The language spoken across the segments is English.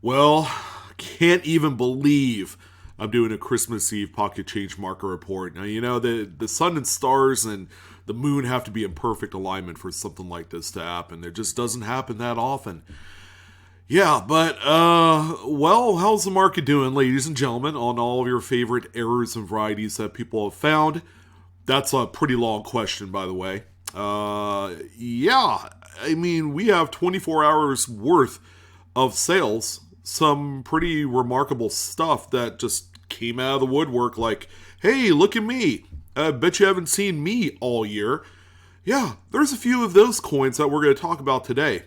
Well, can't even believe I'm doing a Christmas Eve pocket change market report. Now, the sun and stars and the moon have to be in perfect alignment for something like this to happen. It just doesn't happen that often. Yeah, but, well, how's the market doing, ladies and gentlemen, on all of your favorite errors and varieties that people have found? That's a pretty long question, by the way. Yeah, I mean, we have 24 hours worth of sales, some pretty remarkable stuff that just came out of the woodwork like, hey, look at me. I bet you haven't seen me all year. Yeah, there's a few of those coins that we're going to talk about today.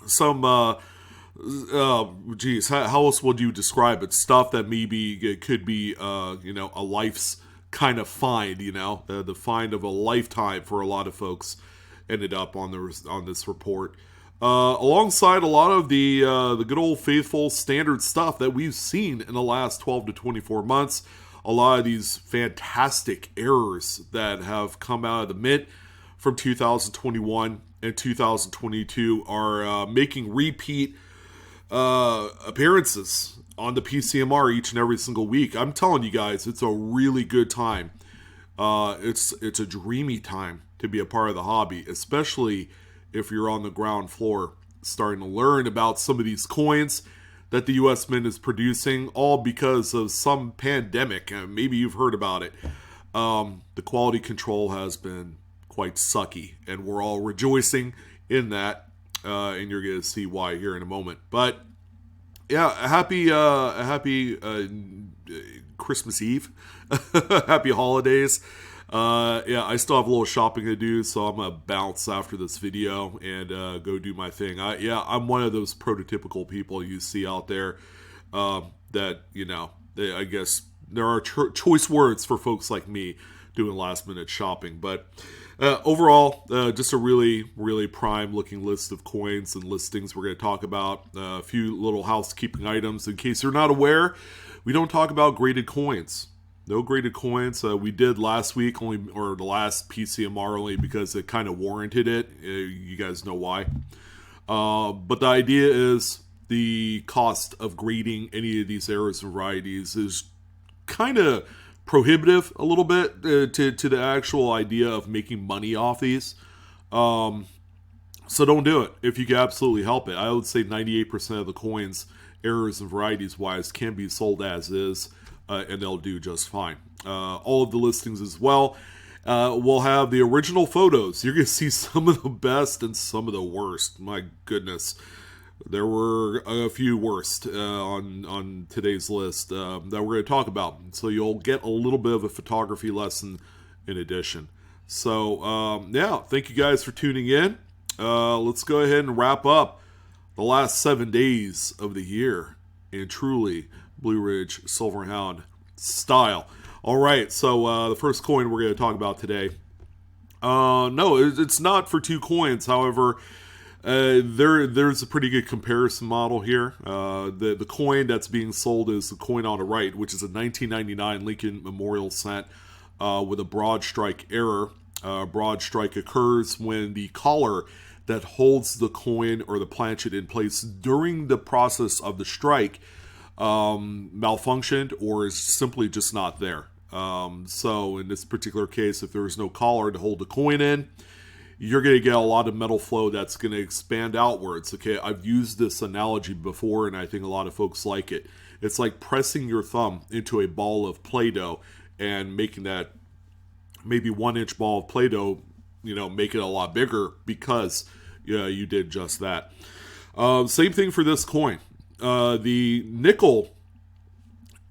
Some, geez, how else would you describe it? Stuff that maybe it could be, a life's kind of find, the find of a lifetime for a lot of folks ended up on this report. Alongside a lot of the good old faithful standard stuff that we've seen in the last 12 to 24 months, a lot of these fantastic errors that have come out of the mint from 2021 and 2022 are making repeat appearances on the PCMR each and every single week. I'm telling you guys, it's a really good time. It's a dreamy time to be a part of the hobby, especially if you're on the ground floor starting to learn about some of these coins that the US Mint is producing, all because of some pandemic. Maybe you've heard about it. The quality control has been quite sucky, and we're all rejoicing in that, and you're going to see why here in a moment. But yeah, a happy Christmas Eve, happy holidays. Yeah, I still have a little shopping to do, so I'm gonna bounce after this video and go do my thing. I'm one of those prototypical people you see out there that I guess there are choice words for folks like me doing last minute shopping, but. Overall, just a really, really prime looking list of coins and listings we're going to talk about. A few little housekeeping items. In case you're not aware, we don't talk about graded coins. No graded coins. We did last week, or the last PCMR only because it kind of warranted it. You guys know why. But the idea is the cost of grading any of these errors and varieties is kind of prohibitive a little bit to the actual idea of making money off these. So don't do it if you can absolutely help it. I would say 98% of the coins, errors and varieties wise, can be sold as is, and they'll do just fine. All of the listings as well will have the original photos. You're going to see some of the best and some of the worst. My goodness. There were a few worst on today's list that we're going to talk about. So you'll get a little bit of a photography lesson in addition. So, thank you guys for tuning in. Let's go ahead and wrap up the last 7 days of the year in truly Blue Ridge Silverhound style. All right, so the first coin we're going to talk about today. No, it's not for two coins. However, there's a pretty good comparison model here. The coin that's being sold is the coin on the right, which is a 1999 Lincoln Memorial cent with a broad strike error. Broad strike occurs when the collar that holds the coin or the planchet in place during the process of the strike malfunctioned or is simply just not there. So in this particular case, if there is no collar to hold the coin in, you're going to get a lot of metal flow that's going to expand outwards. Okay, I've used this analogy before, and I think a lot of folks like it. It's like pressing your thumb into a ball of Play-Doh and making that maybe 1-inch ball of Play-Doh, make it a lot bigger because you did just that. Same thing for this coin. The nickel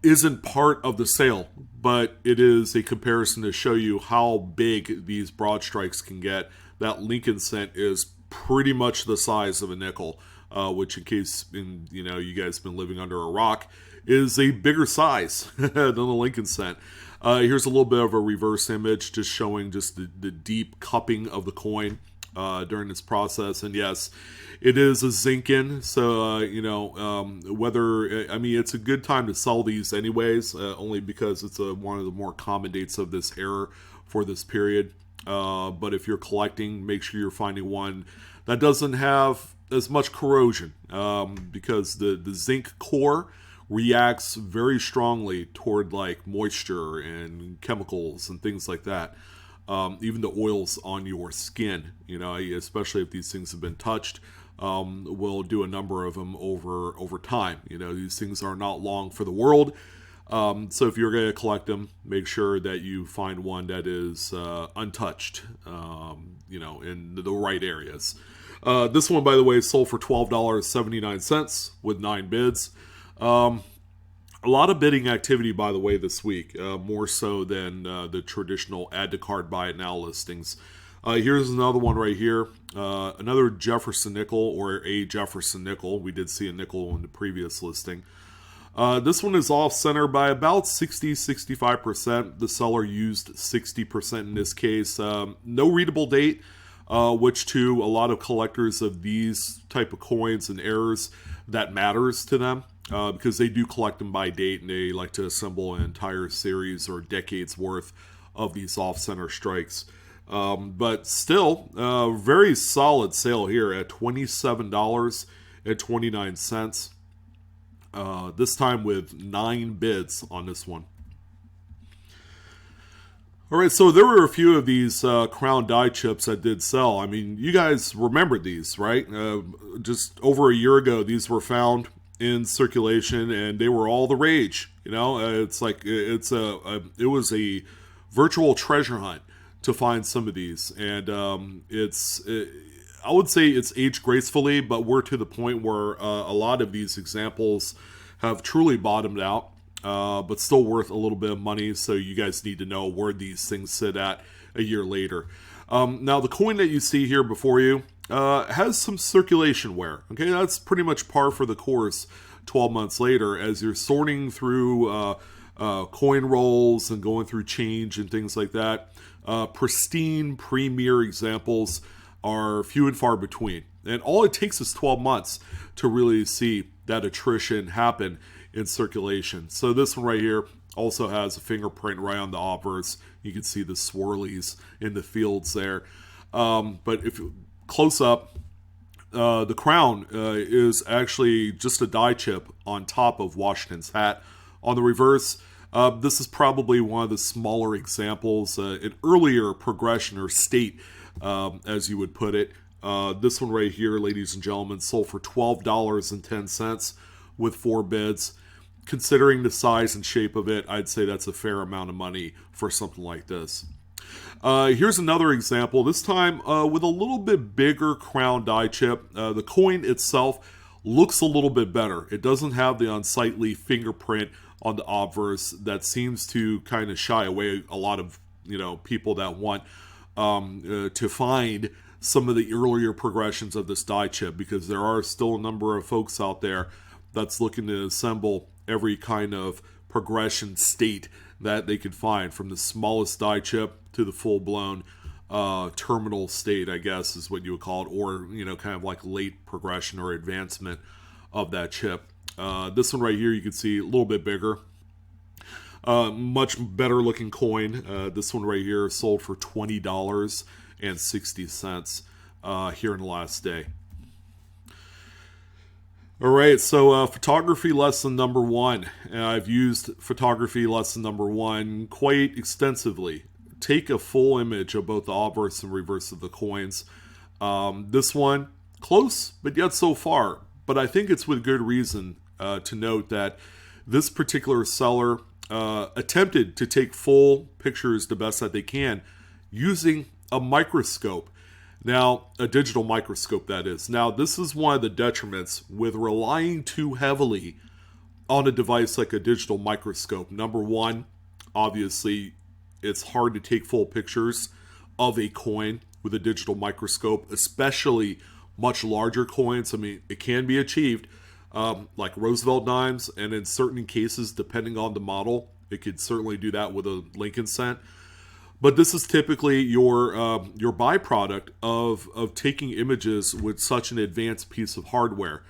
isn't part of the sale, but it is a comparison to show you how big these broad strikes can get. That Lincoln cent is pretty much the size of a nickel, which in case you guys have been living under a rock, is a bigger size than the Lincoln cent. Here's a little bit of a reverse image just showing just the deep cupping of the coin during this process. And yes, it is a Zinkin, so it's a good time to sell these anyways, only because it's one of the more common dates of this error for this period. But if you're collecting, make sure you're finding one that doesn't have as much corrosion because the zinc core reacts very strongly toward like moisture and chemicals and things like that. Even the oils on your skin, especially if these things have been touched, we'll do a number of them over time. These things are not long for the world. So if you're going to collect them, make sure that you find one that is untouched, in the right areas. This one, by the way, sold for $12.79 with 9 bids. A lot of bidding activity, by the way, this week, more so than the traditional add to cart, buy it now listings. Here's another one right here. Another Jefferson nickel, or a Jefferson nickel. We did see a nickel in the previous listing. This one is off center by about 60-65%. The seller used 60% in this case. No readable date, which to a lot of collectors of these type of coins and errors, that matters to them. Because they do collect them by date, and they like to assemble an entire series or decades worth of these off-center strikes. But still, very solid sale here at $27.29. This time with 9 bids on this one. All right, so there were a few of these crown die chips that did sell. I mean, you guys remember these, right? Just over a year ago, these were found in circulation, and they were all the rage. It's like it was a virtual treasure hunt to find some of these, and I would say it's aged gracefully, but we're to the point where a lot of these examples have truly bottomed out, but still worth a little bit of money. So you guys need to know where these things sit at a year later. Now the coin that you see here before you has some circulation wear. Okay, that's pretty much par for the course 12 months later as you're sorting through coin rolls and going through change and things like that. Pristine, premier examples are few and far between. And all it takes is 12 months to really see that attrition happen in circulation. So this one right here also has a fingerprint right on the obverse. You can see the swirlies in the fields there. But if close up, the crown is actually just a die chip on top of Washington's hat. On the reverse, this is probably one of the smaller examples, an earlier progression or state, as you would put it. This one right here, ladies and gentlemen, sold for $12.10 with 4 bids. Considering the size and shape of it, I'd say that's a fair amount of money for something like this. Here's another example, this time with a little bit bigger crown die chip. The coin itself looks a little bit better. It doesn't have the unsightly fingerprint on the obverse that seems to kind of shy away a lot of people that want to find some of the earlier progressions of this die chip, because there are still a number of folks out there that's looking to assemble every kind of progression state that they could find, from the smallest die chip to the full-blown terminal state, I guess is what you would call it, or kind of like late progression or advancement of that chip. This one right here, you can see a little bit bigger, much better looking coin. This one right here sold for $20.60 here in the last day. All right, so photography lesson number 1. I've used photography lesson number 1 quite extensively. Take a full image of both the obverse and reverse of the coins. This one, close, but yet so far. But I think it's with good reason to note that this particular seller attempted to take full pictures the best that they can using a microscope. Now, a digital microscope, that is. Now, this is one of the detriments with relying too heavily on a device like a digital microscope. Number one, obviously, it's hard to take full pictures of a coin with a digital microscope, especially much larger coins. I mean, it can be achieved, like Roosevelt dimes, and in certain cases, depending on the model, it could certainly do that with a Lincoln cent. But this is typically your byproduct of taking images with such an advanced piece of hardware.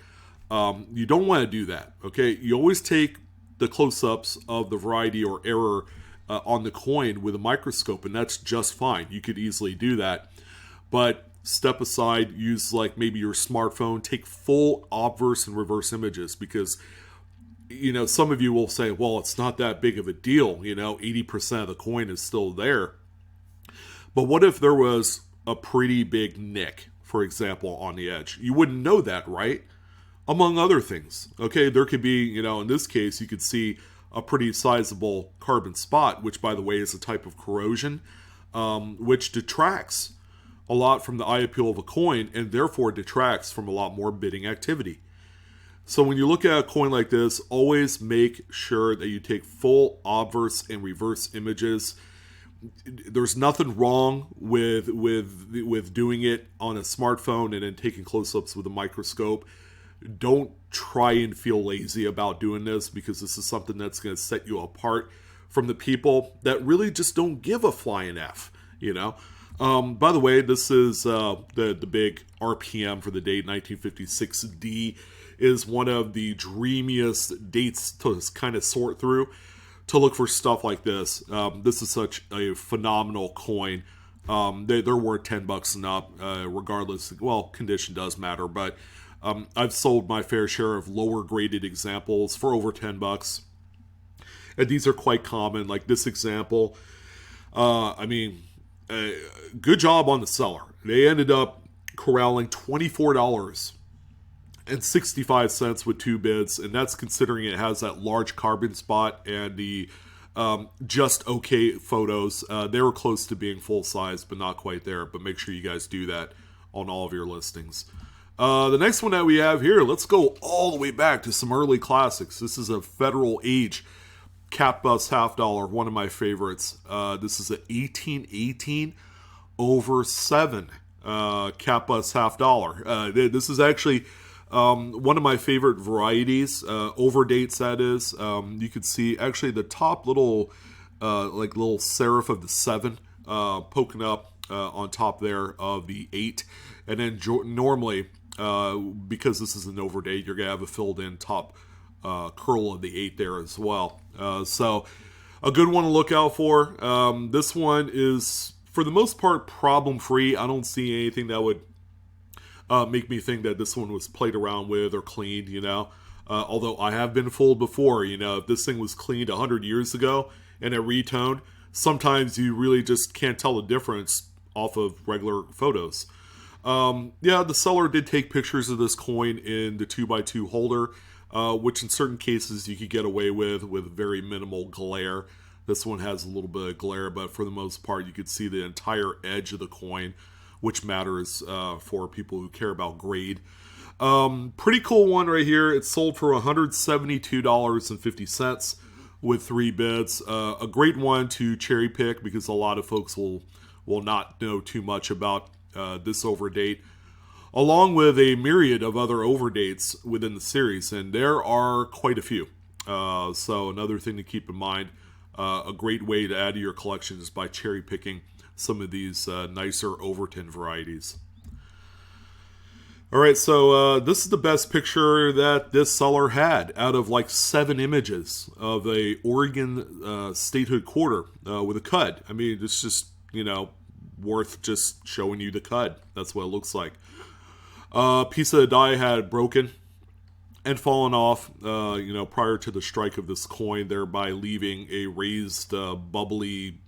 You don't want to do that, okay? You always take the close-ups of the variety or error on the coin with a microscope, and that's just fine. You could easily do that. But step aside, use like maybe your smartphone, take full obverse and reverse images, because some of you will say, well, it's not that big of a deal. 80% of the coin is still there. But what if there was a pretty big nick, for example, on the edge? You wouldn't know that, right? Among other things. Okay, there could be, in this case, you could see a pretty sizable carbon spot, which, by the way, is a type of corrosion, which detracts a lot from the eye appeal of a coin, and therefore detracts from a lot more bidding activity. So when you look at a coin like this, always make sure that you take full obverse and reverse images. There's nothing wrong with doing it on a smartphone and then taking close-ups with a microscope. Don't try and feel lazy about doing this, because this is something that's going to set you apart from the people that really just don't give a flying F, By the way, this is the big RPM for the date, 1956D, is one of the dreamiest dates to kind of sort through to look for stuff like this. This is such a phenomenal coin. They're worth $10 and up, regardless. Well, condition does matter, but I've sold my fair share of lower graded examples for over $10. And these are quite common. Like this example, good job on the seller. They ended up corralling $24.65 with 2 bids, and that's considering it has that large carbon spot and the just okay photos. They were close to being full size, but not quite there. But make sure you guys do that on all of your listings. The next one that we have here, let's go all the way back to some early classics. This is a Federal Age Cap Bus half dollar, one of my favorites. This is a 1818 over 7 Cap Bus half dollar. This is actually one of my favorite varieties, over dates that is. You can see actually the top little serif of the 7 poking up on top there of the 8, and then normally because this is an over date, you're gonna have a filled in top curl of the 8 there as well. So a good one to look out for. This one is for the most part problem free. I don't see anything that would make me think that this one was played around with or cleaned, although I have been fooled before. If this thing was cleaned 100 years ago and it retoned, sometimes you really just can't tell the difference off of regular photos. The seller did take pictures of this coin in the 2x2 holder, which in certain cases you could get away with very minimal glare. This one has a little bit of glare, but for the most part you could see the entire edge of the coin, which matters for people who care about grade. Pretty cool one right here. It's sold for $172.50 with 3 bids. A great one to cherry pick, because a lot of folks will not know too much about this overdate, along with a myriad of other overdates within the series, and there are quite a few. So another thing to keep in mind, a great way to add to your collection is by cherry picking some of these nicer Overton varieties. Alright, so this is the best picture that this seller had out of like 7 images of a Oregon statehood quarter with a cud. It's just, worth just showing you the cud. That's what it looks like. Piece of the die had broken and fallen off, prior to the strike of this coin, thereby leaving a raised, bubbly,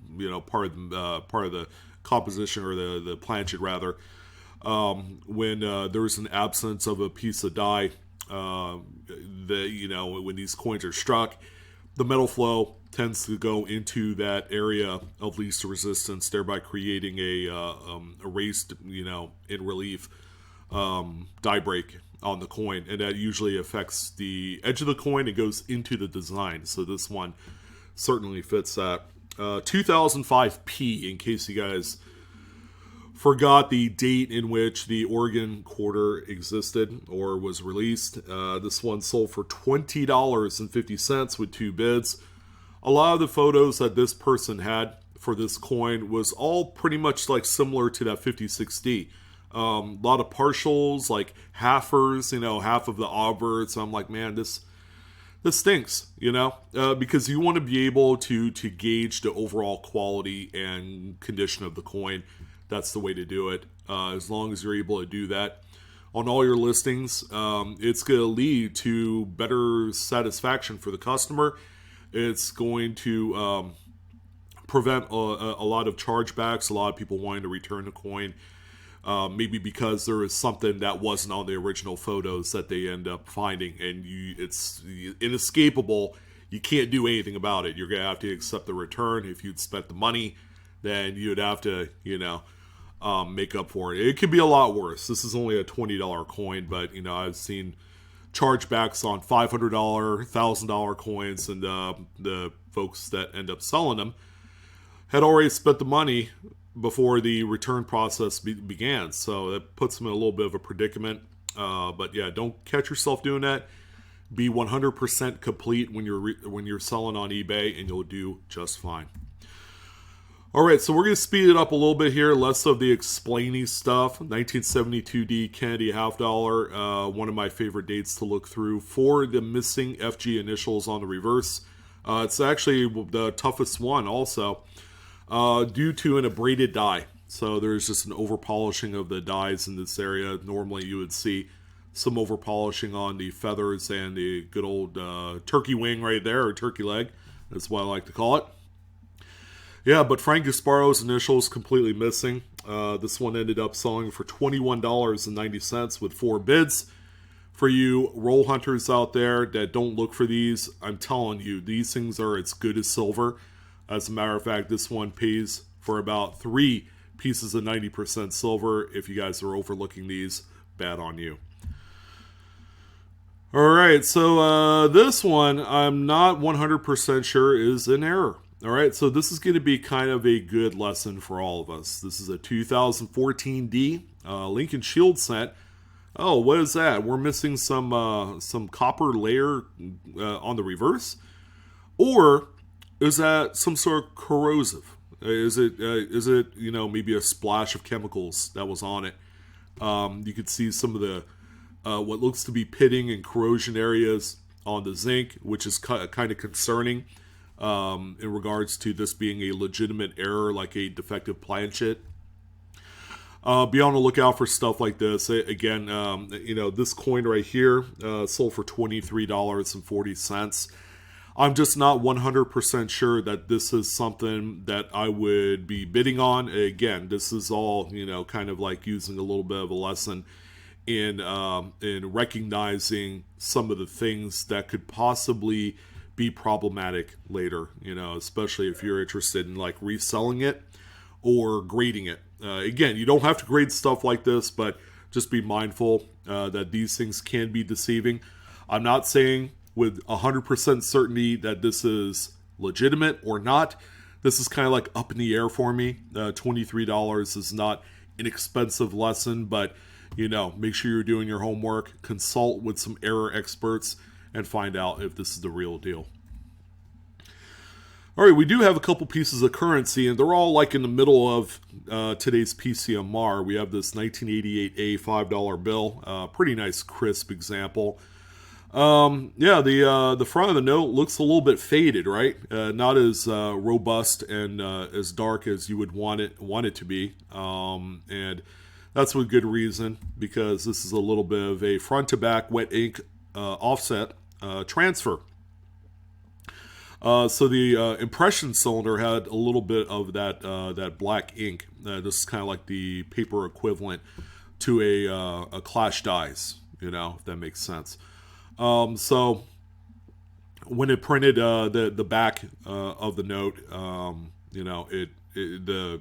part of the composition, or the planchet rather. When there's an absence of a piece of die, when these coins are struck, the metal flow tends to go into that area of least resistance, thereby creating a raised, in relief die break on the coin, and that usually affects the edge of the coin. It goes into the design, so this one certainly fits that. 2005P, in case you guys forgot the date in which the Oregon quarter existed or was released. This one sold for $20.50 with 2 bids. A lot of the photos that this person had for this coin was all pretty much like similar to that 56D. A lot of partials, like halfers, half of the obverts. I'm like, man, this stinks, because you want to be able to gauge the overall quality and condition of the coin. That's the way to do it. as long as you're able to do that on all your listings. It's going to lead to better satisfaction for the customer. It's going to prevent a lot of chargebacks, a lot of people wanting to return the coin, maybe because there is something that wasn't on the original photos that they end up finding, and it's inescapable. You can't do anything about it. You're going to have to accept the return. If you'd spent the money, then you'd have to, make up for it. It could be a lot worse. This is only a $20 coin, but, I've seen chargebacks on $500, $1,000 coins, and the folks that end up selling them had already spent the money before the return process began. So that puts them in a little bit of a predicament. But yeah, don't catch yourself doing that. Be 100% complete when you're selling on eBay, and you'll do just fine. All right, so we're going to speed it up a little bit here. Less of the explainy stuff. 1972D Kennedy half dollar. One of my favorite dates to look through for the missing FG initials on the reverse. It's actually the toughest one also, due to an abraded die. So there's just an over polishing of the dies in this area. Normally you would see some over polishing on the feathers and the good old turkey wing right there, or turkey leg. That's what I like to call it. Yeah, but Frank Gasparo's initials completely missing. This one ended up selling for $21.90 with 4 bids. For you roll hunters out there that don't look for these, I'm telling you, these things are as good as silver. As a matter of fact, this one pays for about 3 pieces of 90% silver. If you guys are overlooking these, bad on you. Alright, so this one I'm not 100% sure is an error. Alright, so this is going to be kind of a good lesson for all of us. This is a 2014D Lincoln Shield set. Oh, what is that? We're missing some copper layer on the reverse? Or is that some sort of corrosive? Is it maybe a splash of chemicals that was on it? You could see some of the what looks to be pitting and corrosion areas on the zinc, which is kind of concerning in regards to this being a legitimate error, like a defective planchet. Be on the lookout for stuff like this. Again, this coin right here sold for $23.40. I'm just not 100% sure that this is something that I would be bidding on. Again, this is all, kind of like using a little bit of a lesson in recognizing some of the things that could possibly be problematic later, especially if you're interested in like reselling it or grading it. Again, you don't have to grade stuff like this, but just be mindful that these things can be deceiving. I'm not saying with 100% certainty that this is legitimate or not. This is kind of like up in the air for me. $23 is not an expensive lesson, but make sure you're doing your homework, consult with some error experts, and find out if this is the real deal. All right, we do have a couple pieces of currency, and they're all like in the middle of today's PCMR. We have this 1988A $5 bill, pretty nice crisp example. The front of the note looks a little bit faded, right? Not as robust and as dark as you would want it to be, and that's with good reason, because this is a little bit of a front to back wet ink offset transfer. So the impression cylinder had a little bit of that black ink. This is kind of like the paper equivalent to a clash dies, if that makes sense. So when it printed the back of the note, the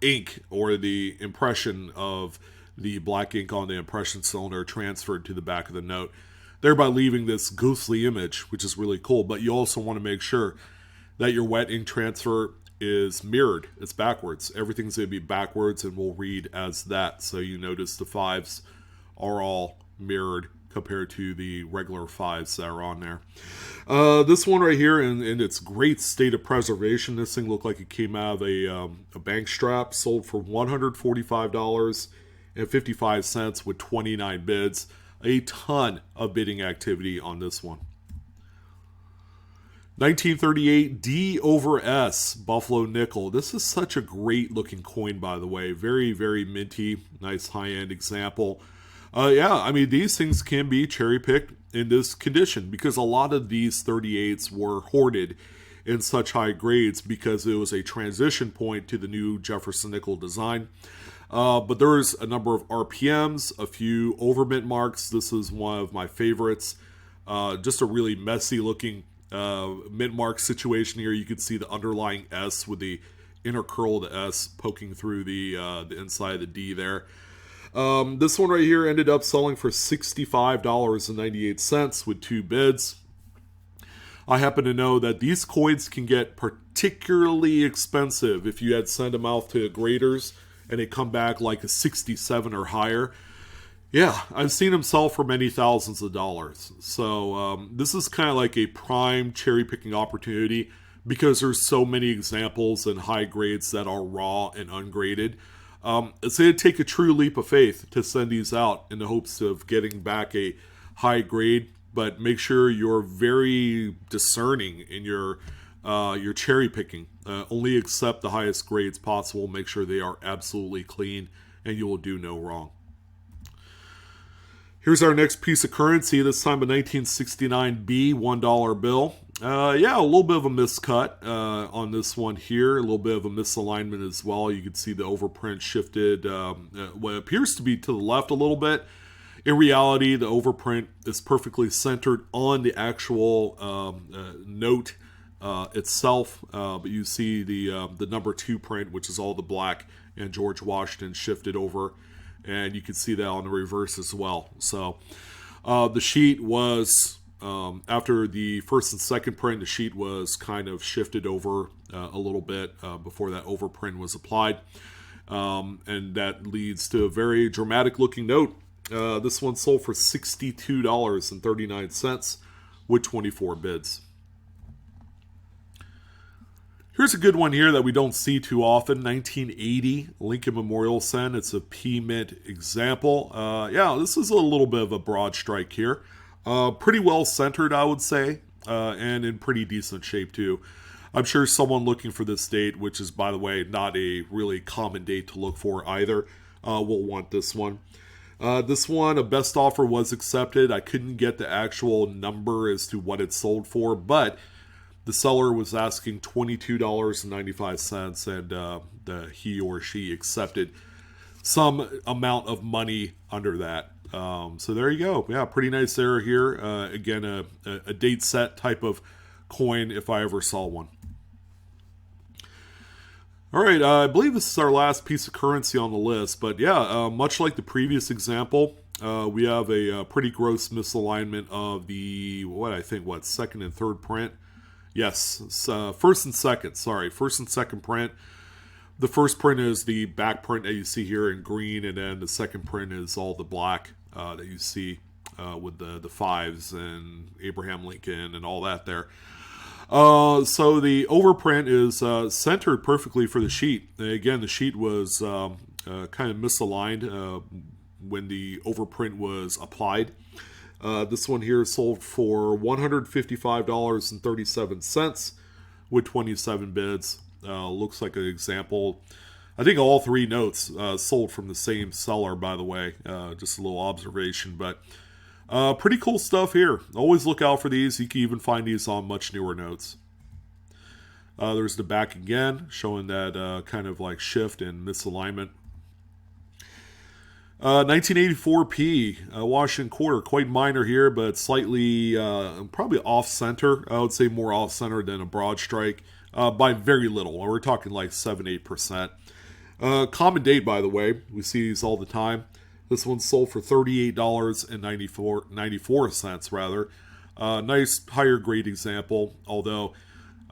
ink or the impression of the black ink on the impression cylinder transferred to the back of the note, thereby leaving this ghostly image, which is really cool. But you also want to make sure that your wet ink transfer is mirrored. It's backwards. Everything's going to be backwards and will read as that. So you notice the 5s are all mirrored compared to the regular 5s that are on there. This one right here, in its great state of preservation, this thing looked like it came out of a bank strap, sold for $145.55 with 29 bids. A ton of bidding activity on this one. 1938 D over S Buffalo Nickel. This is such a great looking coin, by the way. Very, very minty. Nice high end example. Yeah, I mean, these things can be cherry picked in this condition because a lot of these 38s were hoarded in such high grades because it was a transition point to the new Jefferson nickel design. But there's a number of RPMs, a few overmint marks. This is one of my favorites. Just a really messy looking mint mark situation here. You can see the underlying S with the inner curl of the S poking through the inside of the D there. This one right here ended up selling for $65.98 with 2 bids. I happen to know that these coins can get particularly expensive if you had sent them out to graders and they come back like a 67 or higher. Yeah, I've seen them sell for many thousands of dollars. So this is kind of like a prime cherry picking opportunity because there's so many examples and high grades that are raw and ungraded. It's going to take a true leap of faith to send these out in the hopes of getting back a high grade, but make sure you're very discerning in your cherry picking. Only accept the highest grades possible. Make sure they are absolutely clean, and you will do no wrong. Here's our next piece of currency, this time a 1969B $1 bill. Yeah, a little bit of a miscut on this one here, a little bit of a misalignment as well. You can see the overprint shifted what appears to be to the left a little bit. In reality, the overprint is perfectly centered on the actual note itself, but you see the number 2 print, which is all the black, and George Washington shifted over. And you can see that on the reverse as well. So the sheet was, after the first and second print, the sheet was kind of shifted over a little bit before that overprint was applied. And that leads to a very dramatic looking note. This one sold for $62.39 with 24 bids. Here's a good one here that we don't see too often. 1980 Lincoln Memorial Sen. It's a P-Mint example. Yeah, this is a little bit of a broad strike here. Pretty well centered, I would say, and in pretty decent shape too. I'm sure someone looking for this date, which is, by the way, not a really common date to look for either, will want this one. This one, a best offer was accepted. I couldn't get the actual number as to what it sold for, but the seller was asking $22.95, and he or she accepted some amount of money under that. So there you go. Yeah, pretty nice error here. Again, a date set type of coin if I ever saw one. All right, I believe this is our last piece of currency on the list. But yeah, much like the previous example, we have a pretty gross misalignment of the, second and third print. Yes, first and second print. The first print is the back print that you see here in green, and then the second print is all the black that you see with the fives and Abraham Lincoln and all that there. So the overprint is centered perfectly for the sheet. Again, the sheet was kind of misaligned when the overprint was applied. This one here sold for $155.37 with 27 bids. Looks like an example. I think all 3 notes sold from the same seller, by the way. Just a little observation, but pretty cool stuff here. Always look out for these. You can even find these on much newer notes. There's the back again, showing that kind of like shift and misalignment. 1984P, Washington quarter, quite minor here, but slightly, probably off-center. I would say more off-center than a broad strike, by very little. We're talking like 7-8%. Common date, by the way. We see these all the time. This one sold for $38.94 rather. Nice higher grade example, although,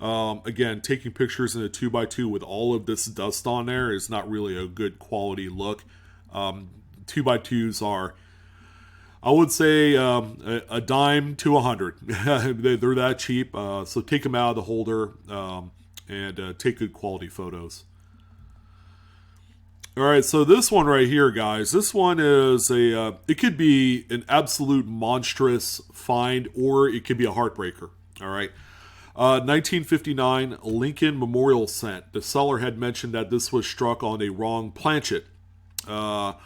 again, taking pictures in a 2x2 with all of this dust on there is not really a good quality look. 2x2s are, I would say, a dime to 100. They're that cheap. So take them out of the holder and take good quality photos. All right, so this one right here, guys. This one is it could be an absolute monstrous find, or it could be a heartbreaker. All right. 1959 Lincoln Memorial Cent. The seller had mentioned that this was struck on a wrong planchet. Now,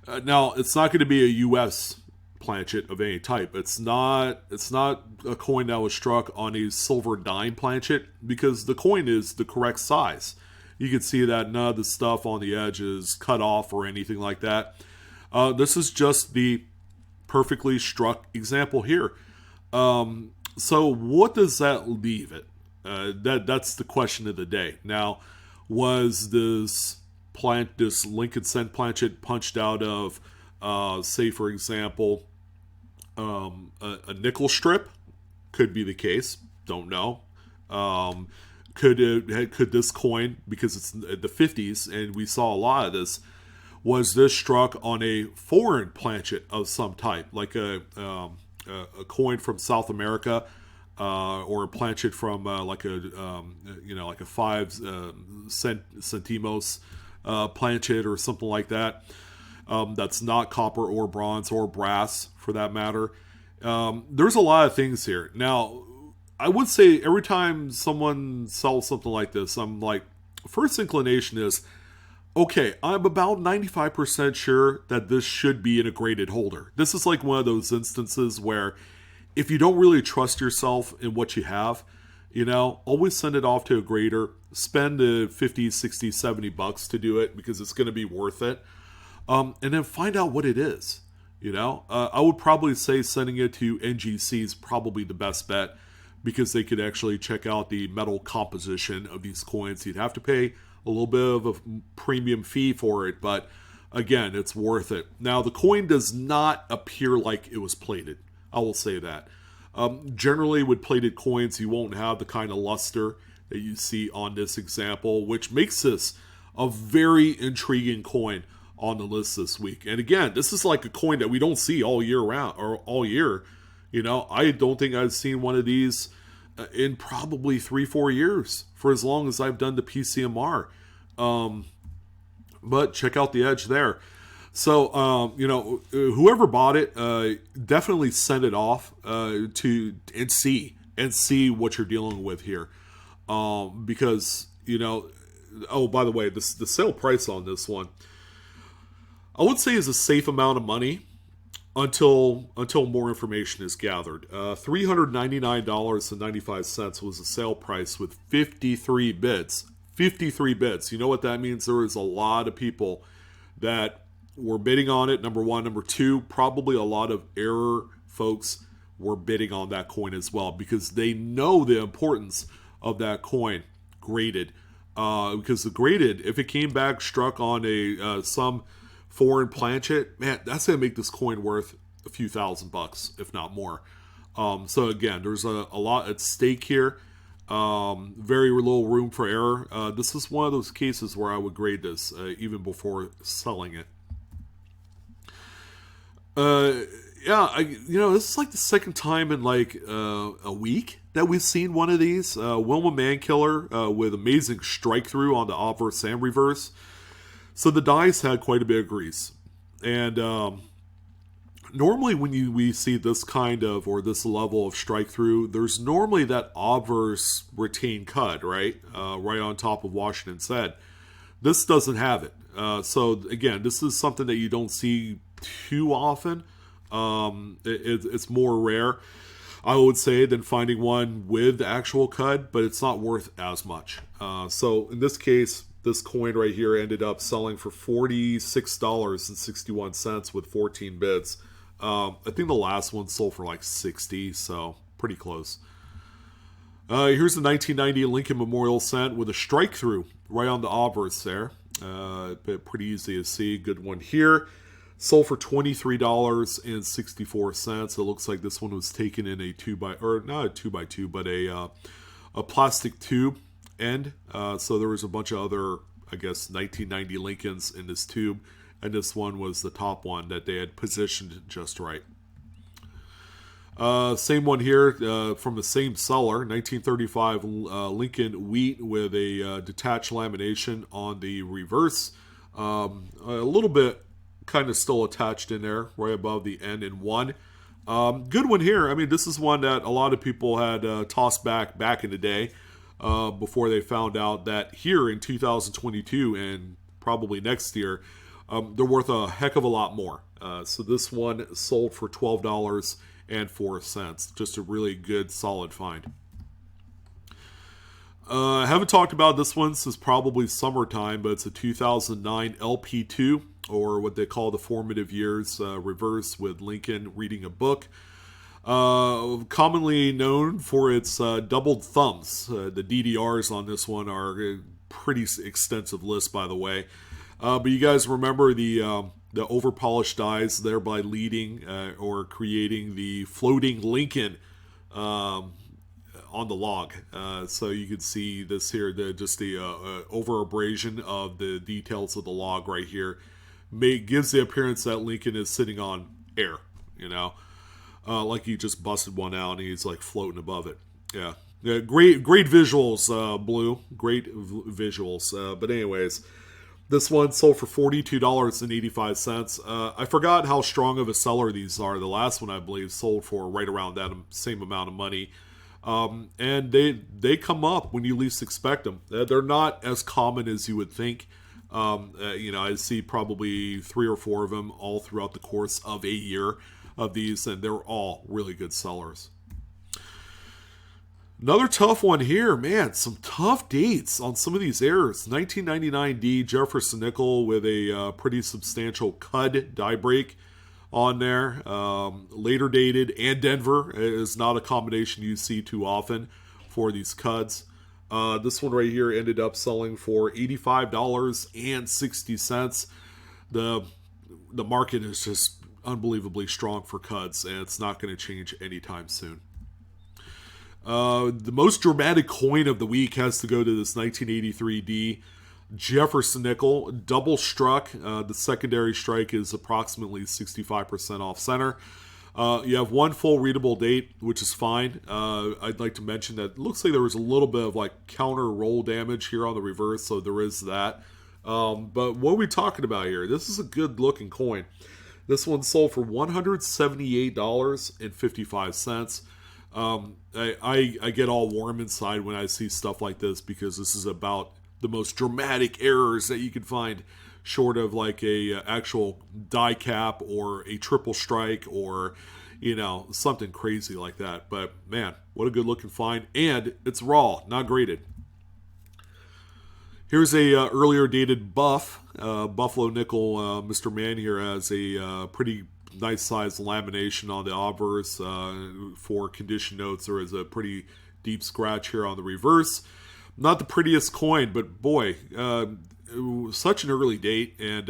it's not going to be a U.S. planchet of any type. It's not a coin that was struck on a silver dime planchet because the coin is the correct size. You can see that none of the stuff on the edge is cut off or anything like that. This is just the perfectly struck example here. So what does that leave it? That's the question of the day. Now, was this Lincoln Cent planchet punched out of, say for example, a nickel strip? Could be the case. Don't know. Could this coin, because it's the 50s and we saw a lot of this, was this struck on a foreign planchet of some type, like a coin from South America, or a planchet from like a 5 centimos planchet or something like that. That's not copper or bronze or brass for that matter. There's a lot of things here. Now, I would say every time someone sells something like this, I'm like, first inclination is, okay, I'm about 95% sure that this should be in a graded holder. This is like one of those instances where if you don't really trust yourself in what you have, always send it off to a grader, spend the 50, 60, 70 bucks to do it because it's going to be worth it. And then find out what it is. I would probably say sending it to NGC is probably the best bet because they could actually check out the metal composition of these coins. You'd have to pay a little bit of a premium fee for it, but again, it's worth it. Now, the coin does not appear like it was plated. I will say that. Generally, with plated coins, you won't have the kind of luster that you see on this example, which makes this a very intriguing coin on the list this week. And again, this is like a coin that we don't see all year round or all year. I don't think I've seen one of these in probably 3-4 years for as long as I've done the PCMR. But check out the edge there. So, whoever bought it, definitely send it off to and see what you're dealing with here. Because, oh, by the way, the sale price on this one, I would say is a safe amount of money until more information is gathered. $399.95 was the sale price with 53 bids. 53 bids. You know what that means? There is a lot of people that were bidding on it, number one. Number two, probably a lot of error folks were bidding on that coin as well because they know the importance of that coin graded. Because the graded, if it came back struck on a some foreign planchet, man, that's going to make this coin worth a few $1,000, if not more. So again, there's a lot at stake here. Very little room for error. This is one of those cases where I would grade this even before selling it. This is like the second time in like a week that we've seen one of these. Wilma Mankiller with amazing strike through on the obverse and reverse. So the dice had quite a bit of grease. And normally when we see this kind of, or this level of strike through, there's normally that obverse retained cut, right? Right on top of Washington's head. This doesn't have it. So again, this is something that you don't see too often. It's more rare, I would say, than finding one with actual cut, but it's not worth as much. So in this case, this coin right here ended up selling for $46.61 with 14 bids. I think the last one sold for like 60, so pretty close. Here's the 1990 Lincoln Memorial Cent with a strike through right on the obverse there. Pretty easy to see. Good one here. Sold for $23.64. It looks like this one was taken in a not a 2x2, but a plastic tube end. So there was a bunch of other, I guess, 1990 Lincolns in this tube, and this one was the top one that they had positioned just right. Same one here from the same seller, 1935 Lincoln Wheat with a detached lamination on the reverse. A little bit kind of still attached in there, right above the N and 1. Good one here. I mean, this is one that a lot of people had tossed back in the day before they found out that here in 2022 and probably next year, they're worth a heck of a lot more. So this one sold for $12.04. Just a really good, solid find. I haven't talked about this one since probably summertime, but it's a 2009 LP2, or what they call the formative years reverse, with Lincoln reading a book. Commonly known for its doubled thumbs. The DDRs on this one are a pretty extensive list, by the way. But you guys remember the over-polished dies, thereby leading or creating the floating Lincoln on the log. So you can see this here, the over abrasion of the details of the log right here gives the appearance that Lincoln is sitting on air, like he just busted one out and he's like floating above it. Yeah, great visuals, Blue. Great visuals. But anyways, this one sold for $42.85. I forgot how strong of a seller these are. The last one, I believe, sold for right around that same amount of money. And they come up when you least expect them. They're not as common as you would think. I see probably 3 or 4 of them all throughout the course of a year of these, and they're all really good sellers. Another tough one here, man. Some tough dates on some of these errors. 1999 D Jefferson Nickel with a pretty substantial CUD die break on there. Later dated, and Denver is not a combination you see too often for these CUDs. This one right here ended up selling for $85.60. The market is just unbelievably strong for CUDs, and it's not going to change anytime soon. The most dramatic coin of the week has to go to this 1983 D Jefferson Nickel, double struck. The secondary strike is approximately 65% off center. You have one full readable date, which is fine. I'd like to mention that it looks like there was a little bit of like counter roll damage here on the reverse, so there is that. But what are we talking about here? This is a good looking coin. This one sold for $178.55. I get all warm inside when I see stuff like this, because this is about the most dramatic errors that you can find, short of like a actual die cap or a triple strike or something crazy like that. But man, what a good looking find, and it's raw, not graded. Here's a earlier dated Buffalo Nickel. Mr. Man here has a pretty nice size lamination on the obverse. For condition notes, there is a pretty deep scratch here on the reverse. Not the prettiest coin, but boy, such an early date, and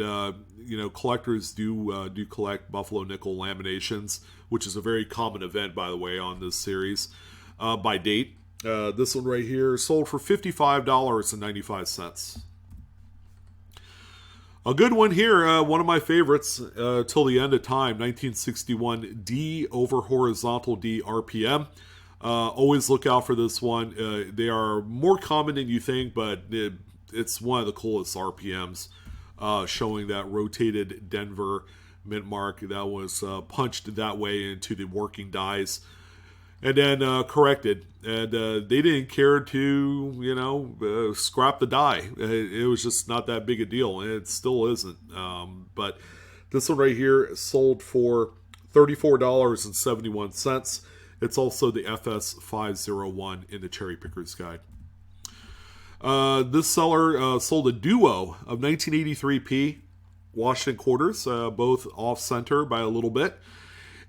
collectors do collect Buffalo Nickel laminations, which is a very common event, by the way, on this series by date. This one right here sold for $55.95. A good one here, one of my favorites till the end of time, 1961 D over horizontal D RPM. Always look out for this one. They are more common than you think, but it's one of the coolest RPMs, showing that rotated Denver mint mark that was punched that way into the working dies and then corrected. And they didn't care to, scrap the die. It was just not that big a deal, and it still isn't. But this one right here sold for $34.71. It's also the FS501 in the Cherry Picker's Guide. This seller sold a duo of 1983P Washington quarters, both off-center by a little bit.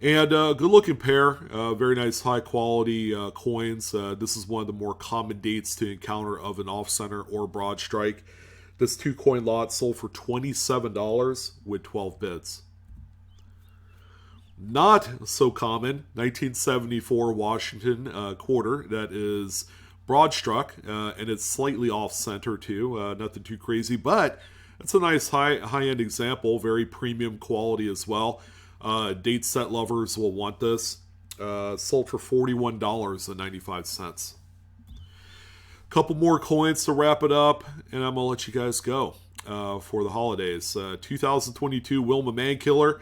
And good-looking pair, very nice high-quality coins. This is one of the more common dates to encounter of an off-center or broad strike. This 2-coin lot sold for $27 with 12 bids. Not so common, 1974 Washington quarter that is broad struck, and it's slightly off-center too, nothing too crazy, but it's a nice high-end example, very premium quality as well. Date set lovers will want this. Sold for $41.95. Couple more coins to wrap it up, and I'm going to let you guys go for the holidays. 2022 Wilma Mankiller.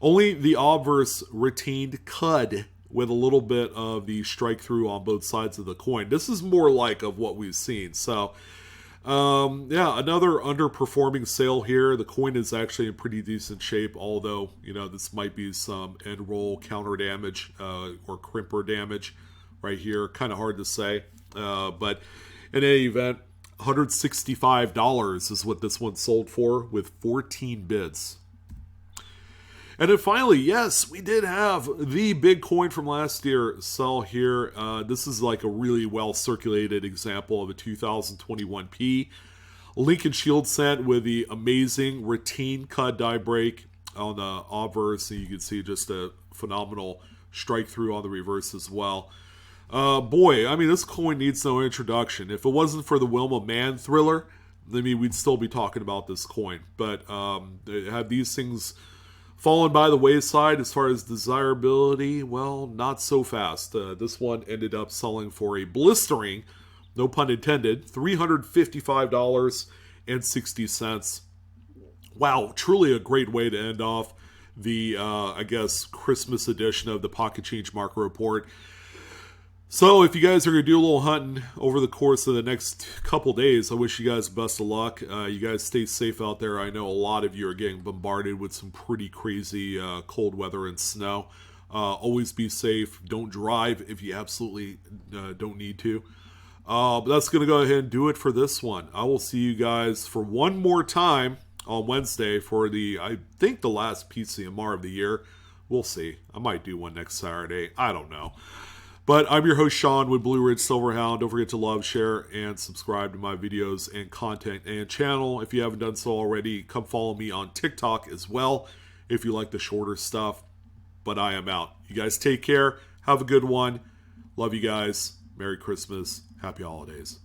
Only the obverse retained cud with a little bit of the strike through on both sides of the coin. This is more like of what we've seen. So, yeah, another underperforming sale here. The coin is actually in pretty decent shape, although, you know, this might be some end roll counter damage or crimper damage right here. Kind of hard to say. But in any event, $165 is what this one sold for with 14 bids. And then finally, yes, we did have the big coin from last year sell here. This is like a really well circulated example of a 2021P. Lincoln Shield Cent with the amazing retained cut die break on the obverse. And you can see just a phenomenal strike through on the reverse as well. Boy, I mean, this coin needs no introduction. If it wasn't for the Wilma Man thriller, I mean, we'd still be talking about this coin. But have these things fallen by the wayside as far as desirability? Well, not so fast. This one ended up selling for a blistering, no pun intended, $355.60. Wow, truly a great way to end off the, I guess, Christmas edition of the Pocket Change Market Report. So if you guys are going to do a little hunting over the course of the next couple days, I wish you guys best of luck. You guys stay safe out there. I know a lot of you are getting bombarded with some pretty crazy cold weather and snow. Always be safe. Don't drive if you absolutely don't need to. But that's going to go ahead and do it for this one. I will see you guys for one more time on Wednesday for I think the last PCMR of the year. We'll see. I might do one next Saturday. I don't know. But I'm your host, Sean, with Blue Ridge Silverhound. Don't forget to love, share, and subscribe to my videos and content and channel. If you haven't done so already, come follow me on TikTok as well if you like the shorter stuff. But I am out. You guys take care. Have a good one. Love you guys. Merry Christmas. Happy holidays.